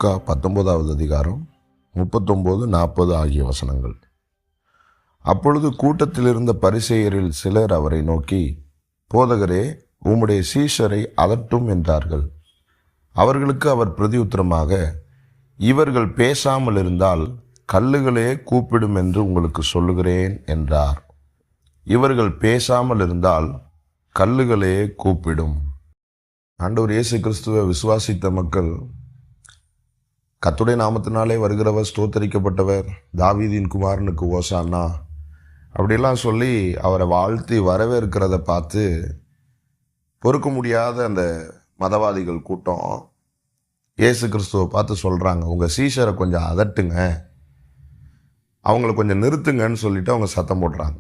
லூக்கா 19வது அதிகாரம் 39-40 ஆகிய வசனங்கள். அப்பொழுது கூட்டத்தில் இருந்த பரிசேயரில் சிலர் அவரை நோக்கி, போதகரே, உம்முடைய சீஷரை அதட்டும் என்றார்கள். அவர்களுக்கு அவர் பிரதியுத்தரமாக, இவர்கள் பேசாமல் இருந்தால் கல்லுகளே கூப்பிடும் என்று உங்களுக்கு சொல்லுகிறேன் என்றார். இவர்கள் பேசாமல் இருந்தால் கல்லுகளே கூப்பிடும். ஆண்டவர் இயேசு கிறிஸ்துவை விசுவாசித்த மக்கள், கர்த்தருடைய நாமத்தினாலே வருகிறவர் ஸ்தோத்தரிக்கப்பட்டவர், தாவீதின் குமாரனுக்கு ஓசானா அப்படிலாம் சொல்லி அவரை வாழ்த்தி வரவேற்கிறத பார்த்து பொறுக்க முடியாத அந்த மதவாதிகள் கூட்டம் இயேசு கிறிஸ்துவை பார்த்து சொல்கிறாங்க, உங்கள் சீஷரை கொஞ்சம் அதட்டுங்க, அவங்கள கொஞ்சம் நிறுத்துங்கன்னு சொல்லிட்டு அவங்க சத்தம் போடுறாங்க.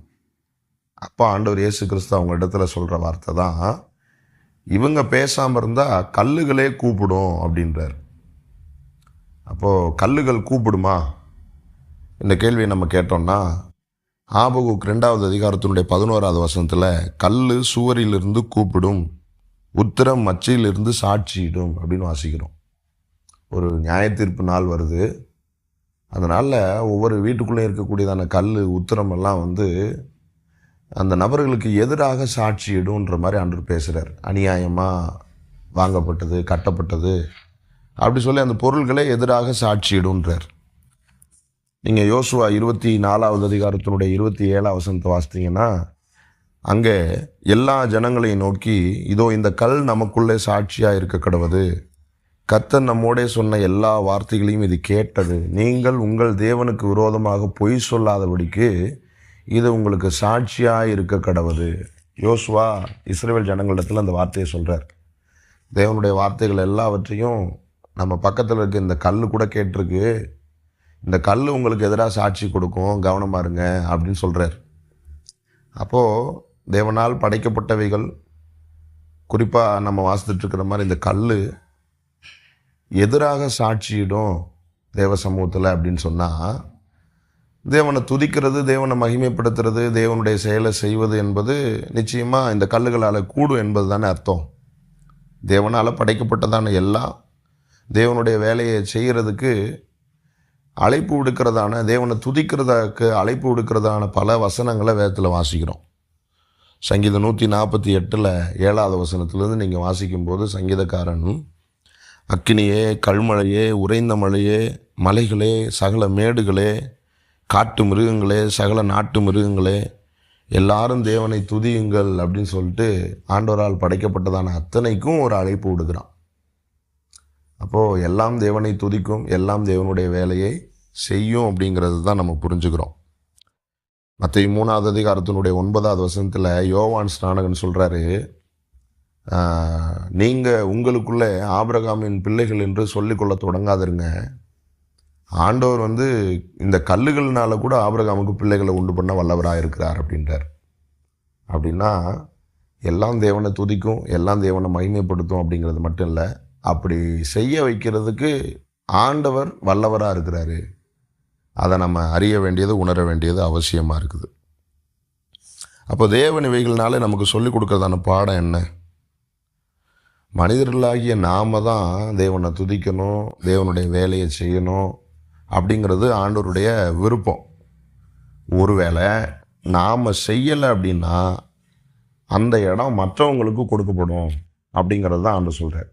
அப்போ ஆண்டவர் இயேசு கிறிஸ்து அவங்க இடத்துல சொல்கிற வார்த்தை தான், இவங்க பேசாமல் இருந்தால் கல்லுகளே கூப்பிடும் அப்படின்றார். அப்போது கல்லுகள் கூப்பிடுமா? இந்த கேள்வியை நம்ம கேட்டோம்னா, ஆபகுக் 2வது அதிகாரத்தினுடைய 11வது வசனத்தில் கல் சுவரிலிருந்து கூப்பிடும், உத்திரம் மச்சையிலிருந்து சாட்சியிடும் அப்படின்னு வாசிக்கிறோம். ஒரு நியாய தீர்ப்பு நாள் வருது. அதனால் ஒவ்வொரு வீட்டுக்குள்ளே இருக்கக்கூடியதான கல் உத்திரம் எல்லாம் அந்த நபர்களுக்கு எதிராக சாட்சியிடும்ன்ற மாதிரி ஆண்டவர் பேசுகிறார். அநியாயமாக வாங்கப்பட்டது, கட்டப்பட்டது அப்படி சொல்லி அந்த பொருள்களே எதிராக சாட்சியிடுன்றார். நீங்கள் யோசுவா 24வது அதிகாரத்தினுடைய 27வது வசனத்தை வாசித்தீங்கன்னா, அங்கே எல்லா ஜனங்களையும் நோக்கி, இதோ இந்த கல் நமக்குள்ளே சாட்சியாக இருக்க கடவுது, கர்த்தர் நம்மோடே சொன்ன எல்லா வார்த்தைகளையும் இது கேட்டது, நீங்கள் உங்கள் தேவனுக்கு விரோதமாக பொய் சொல்லாதபடிக்கு இது உங்களுக்கு சாட்சியாக இருக்க கடவுது. யோசுவா இஸ்ரவேல் ஜனங்களிடத்தில் அந்த வார்த்தையை சொல்கிறார். தேவனுடைய வார்த்தைகள் எல்லாவற்றையும் நம்ம பக்கத்தில் இருக்க இந்த கல் கூட கேட்டிருக்கு, இந்த கல் உங்களுக்கு எதிராக சாட்சி கொடுக்கும், கவனமாக இருங்க அப்படின்னு சொல்கிறார். அப்போது தேவனால் படைக்கப்பட்டவைகள், குறிப்பாக நம்ம வாசித்துட்ருக்கிற மாதிரி இந்த கல் எதிராக சாட்சியிடும் தேவ சமூகத்தில் அப்படின்னு சொன்னால், தேவனை துதிக்கிறது, தேவனை மகிமைப்படுத்துறது, தேவனுடைய செயலை செய்வது என்பது நிச்சயமாக இந்த கல்லுகளால் கூடும் என்பது தானே அர்த்தம். தேவனால் படைக்கப்பட்டதான எல்லாம் தேவனுடைய வேலையை செய்கிறதுக்கு அழைப்பு விடுக்கிறதான, தேவனை துதிக்கிறதுக்கு அழைப்பு விடுக்கிறதான பல வசனங்களை வேதத்தில் வாசிக்கிறோம். சங்கீதம் 148 7வது வசனத்திலிருந்து நீங்கள் வாசிக்கும்போது, சங்கீதக்காரன் அக்கினியே, கல்மழையே, உறைந்த மழையே, மலைகளே, சகல மேடுகளே, காட்டு மிருகங்களே, சகல நாட்டு மிருகங்களே, எல்லாரும் தேவனை துதியுங்கள் அப்படின்னு சொல்லிட்டு ஆண்டவரால் படைக்கப்பட்டதான அத்தனைக்கும் ஒரு அழைப்பு விடுகிறான். அப்போது எல்லாம் தேவனை துதிக்கும், எல்லாம் தேவனுடைய வேலையை செய்யும் அப்படிங்கிறது தான் நம்ம புரிஞ்சுக்கிறோம். மத்தேயு 3வது அதிகாரத்தினுடைய 9வது வசனத்தில் யோவான் ஸ்நானகன் சொல்கிறாரு, நீங்கள் உங்களுக்குள்ளே ஆபிரகாமின் பிள்ளைகள் என்று சொல்லிக்கொள்ள தொடங்காதிருங்க. ஆண்டவர் இந்த கல்லுகள்னால கூட ஆபிரகாமுக்கு பிள்ளைகளை உண்டு பண்ண வல்லவராக இருக்கிறார் அப்படின்றார். அப்படின்னா எல்லாம் தேவனை துதிக்கும், எல்லாம் தேவனை மகிமைப்படுத்தும் அப்படிங்கிறது மட்டும் இல்லை, அப்படி செய்ய வைக்கிறதுக்கு ஆண்டவர் வல்லவராக இருக்கிறாரு. அதை நம்ம அறிய வேண்டியது, உணர வேண்டியது அவசியமாக இருக்குது. அப்போ தேவன் இவைகள்னாலே நமக்கு சொல்லிக் கொடுக்கறதான பாடம் என்ன? மனிதர்களாகிய நாம தான் தேவனை துதிக்கணும், தேவனுடைய வேலையை செய்யணும் அப்படிங்கிறது ஆண்டவருடைய விருப்பம். ஒருவேளை நாம் செய்யலை அப்படின்னா அந்த இடம் மற்றவங்களுக்கு கொடுக்கப்படும் அப்படிங்கிறது தான் ஆண்டவர் சொல்கிறார்.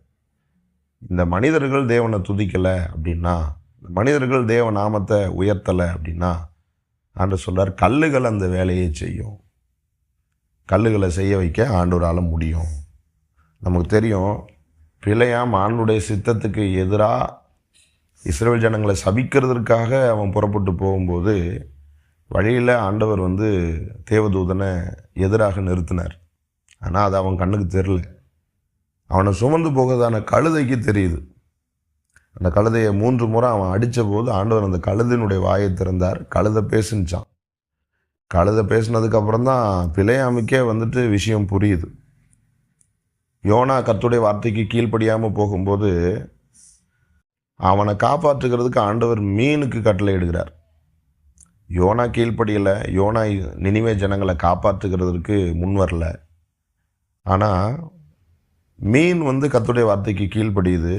இந்த மனிதர்கள் தேவனை துதிக்கலை அப்படின்னா, மனிதர்கள் தேவ நாமத்தை உயர்த்தலை அப்படின்னா, ஆண்டவர் சொல்கிறார், கல்லுகள் அந்த வேலையை செய்யும். கல்லுகளை செய்ய வைக்க ஆண்டவரால் முடியும். நமக்கு தெரியும், பிழையாம் ஆண்டுடைய சித்தத்துக்கு எதிராக இஸ்ரவேல் ஜனங்களை சபிக்கிறதுக்காக அவன் புறப்பட்டு போகும்போது வழியில் ஆண்டவர் தேவதூதனை எதிராக நிறுத்தினார். ஆனால் அது அவன் கண்ணுக்கு தெரியல. அவனை சுமந்து போகிறதான கழுதைக்கு தெரியுது. அந்த கழுதையை 3 முறை அவன் அடித்த போது ஆண்டவர் அந்த கழுதையினுடைய வாயை திறந்தார். கழுதை பேசுனுச்சான். கழுதை பேசினதுக்கப்புறம் தான் பிழையாமுக்கே விஷயம் புரியுது. யோனா கர்த்தருடைய வார்த்தைக்கு கீழ்ப்படியாமல் போகும்போது அவனை காப்பாற்றுகிறதுக்கு ஆண்டவர் மீனுக்கு கட்டளை இடுகிறார். யோனா கீழ்ப்படியலை. யோனா நினிவே ஜனங்களை காப்பாற்றுகிறதுக்கு முன் வரல. ஆனால் மீன் கர்த்தருடைய வார்த்தைக்கு கீழ்ப்படியுது.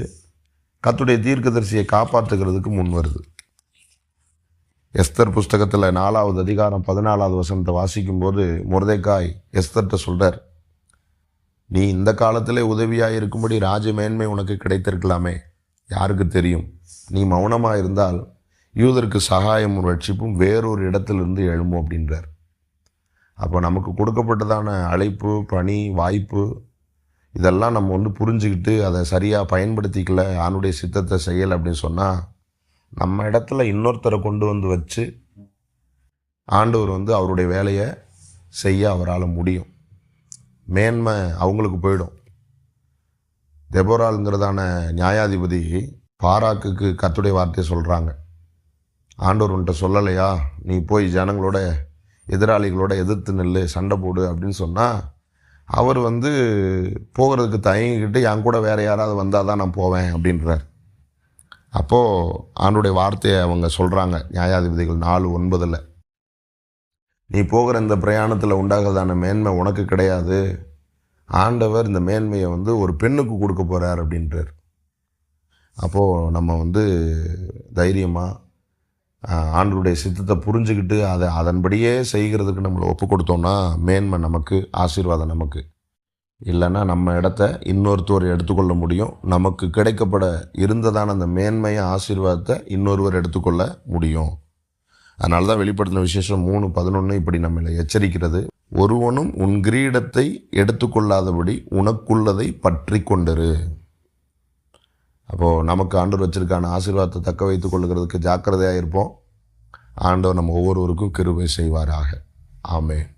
கர்த்தருடைய தீர்க்கதரிசியை காப்பாற்றுகிறதுக்கு முன் வருது. எஸ்தர் புஸ்தகத்தில் 4வது அதிகாரம் 14வது வசனத்தை வாசிக்கும்போது மொர்தெக்காய் எஸ்தர்கிட்ட சொல்கிறார், நீ இந்த காலத்திலே உதவியாக இருக்கும்படி ராஜ மேன்மை உனக்கு கிடைத்திருக்கலாமே, யாருக்கு தெரியும், நீ மௌனமாக இருந்தால் யூதருக்கு சகாயமும் ரட்சிப்பும் வேறொரு இடத்திலிருந்து எழும்பும் அப்படின்றார். அப்போ நமக்கு கொடுக்கப்பட்டதான அழைப்பு, பணி, வாய்ப்பு இதெல்லாம் நம்ம புரிஞ்சுக்கிட்டு அதை சரியாக பயன்படுத்திக்கல, ஆணுடைய சித்தத்தை செய்யலை அப்படின்னு சொன்னால் நம்ம இடத்துல இன்னொருத்தரை கொண்டு வச்சு ஆண்டவர் அவருடைய வேலையை செய்ய அவரால் முடியும். மேன்மை அவங்களுக்கு போயிடும். தெபோராளுங்கிறதான நியாயாதிபதி பாராக்குக்கு கர்த்தருடைய வார்த்தையை சொல்கிறாங்க, ஆண்டவர் உன்கிட்ட சொல்லலையா, நீ போய் ஜனங்களோட எதிராளிகளோட எதிர்த்து நில்லு, சண்டை போடு அப்படின்னு சொன்னால் அவர் போகிறதுக்கு தயங்கிக்கிட்டு என் கூட வேறு யாராவது வந்தால் தான் நான் போவேன் அப்படின்றார். அப்போது ஆண்டவருடைய வார்த்தையை அவங்க சொல்கிறாங்க, நியாயாதிபதிகள் 4:9, நீ போகிற இந்த பிரயாணத்தில் உண்டாகிறதான மேன்மை உனக்கு கிடையாது, ஆண்டவர் இந்த மேன்மையை ஒரு பெண்ணுக்கு கொடுக்க போகிறார் அப்படின்றார். அப்போது நம்ம தைரியமாக ஆண்டவருடைய சித்தத்தை புரிஞ்சுக்கிட்டு அதன்படியே செய்கிறதுக்கு நம்மளை ஒப்பு கொடுத்தோம்னா மேன்மை நமக்கு, ஆசீர்வாதம் நமக்கு. இல்லைன்னா நம்ம இடத்த இன்னொருத்தர் எடுத்துக்கொள்ள முடியும். நமக்கு கிடைக்கப்பட இருந்ததான அந்த மேன்மையை, ஆசீர்வாதத்தை இன்னொருவர் எடுத்துக்கொள்ள முடியும். அதனால தான் வெளிப்படுத்தின விசேஷம் 3:11 இப்படி நம்மளை எச்சரிக்கிறது, ஒருவனும் உன் கிரீடத்தை எடுத்துக்கொள்ளாதபடி உனக்குள்ளதை பற்றி கொண்டிரு. அப்போது நமக்கு ஆண்டவர் வச்சிருக்கான ஆசீர்வாதத்தை தக்க வைத்துக் கொள்ளுகிறதுக்கு ஜாக்கிரதையாக இருப்போம். ஆண்டவர் நம்ம ஒவ்வொருவருக்கும் கிருபை செய்வாராக. ஆமென்.